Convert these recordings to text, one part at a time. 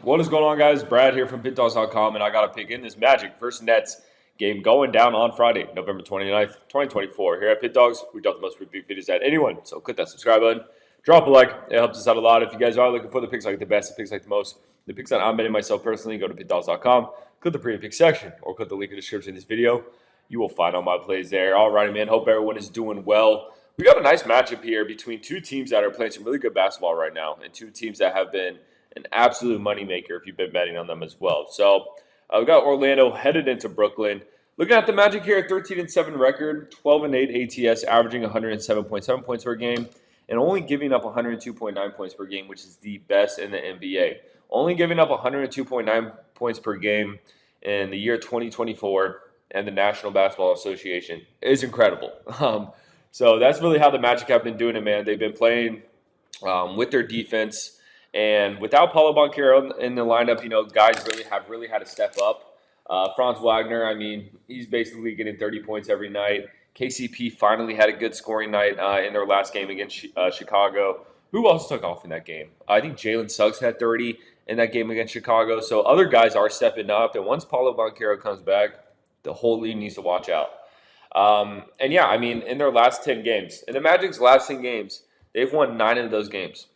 What is going on, guys? Brad here from Pickdawgz.com, and I got a pick in this Magic versus Nets game going down on Friday, November 29th, 2024. Here at Pick Dawgz, we drop the most repeat videos at anyone, so click that subscribe button. Drop a like. It helps us out a lot. If you guys are looking for the picks like the best, the picks like the most, the picks that I'm betting myself personally, go to Pickdawgz.com, click the pre pick section, or click the link in the description of this video. You will find all my plays there. Alrighty, man. Hope everyone is doing well. We got a nice matchup here between two teams that are playing some really good basketball right now, and two teams that have been an absolute moneymaker if you've been betting on them as well. So we got Orlando headed into Brooklyn. Looking at the Magic here, 13-7 record, 12-8 ATS, averaging 107.7 points per game, and only giving up 102.9 points per game, which is the best in the NBA. Only giving up 102.9 points per game in the year 2024 and the National Basketball Association is incredible. So that's really how the Magic have been doing it, man. They've been playing with their defense. And without Paulo Banchero in the lineup, guys really had to step up. Franz Wagner, he's basically getting 30 points every night. KCP finally had a good scoring night in their last game against Chicago. Who else took off in that game? I think Jalen Suggs had 30 in that game against Chicago. So other guys are stepping up. And once Paulo Banchero comes back, the whole league needs to watch out. In their last 10 games, in the Magic's last 10 games, they've won 9 of those games.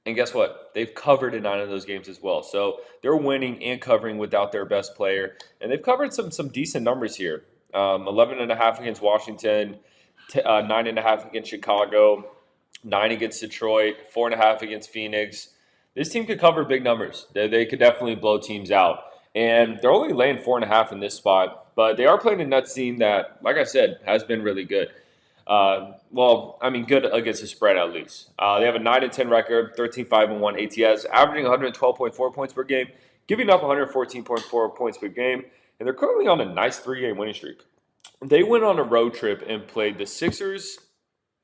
And guess what? They've covered in 9 of those games as well. So they're winning and covering without their best player. And they've covered some decent numbers here. 11.5 against Washington, 9.5 against Chicago, 9 against Detroit, 4.5 against Phoenix. This team could cover big numbers. They could definitely blow teams out. And they're only laying 4.5 in this spot. But they are playing a Nets team that, like I said, has been really good. Good against the spread at least. They have a 9-10 record, 13-5-1 ATS, averaging 112.4 points per game, giving up 114.4 points per game, and they're currently on a nice 3-game winning streak. They went on a road trip and played the Sixers,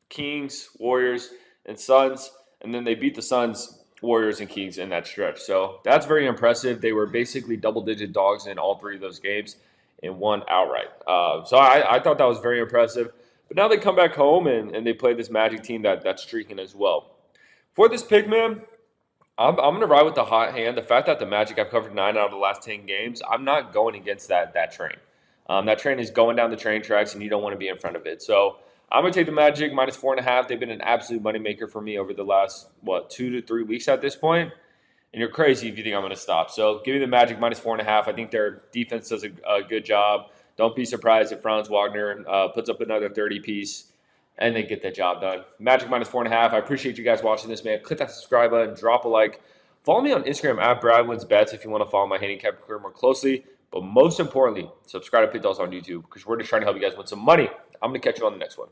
Kings, Warriors, and Suns, and then they beat the Suns, Warriors, and Kings in that stretch. So that's very impressive. They were basically double-digit dogs in all 3 of those games and won outright. So I thought that was very impressive. But now they come back home and they play this Magic team that's streaking as well. For this pick, man, I'm going to ride with the hot hand. The fact that the Magic have covered 9 out of the last 10 games, I'm not going against that train. That train is going down the train tracks, and you don't want to be in front of it. So I'm going to take the Magic minus 4.5. They've been an absolute moneymaker for me over the last, 2 to 3 weeks at this point. And you're crazy if you think I'm going to stop. So give me the Magic minus 4.5. I think their defense does a good job. Don't be surprised if Franz Wagner puts up another 30-piece and they get that job done. Magic minus 4.5. I appreciate you guys watching this, man. Click that subscribe button. Drop a like. Follow me on Instagram at BradWinsBets if you want to follow my handicapper career more closely. But most importantly, subscribe to Pick Dawgz on YouTube because we're just trying to help you guys win some money. I'm going to catch you on the next one.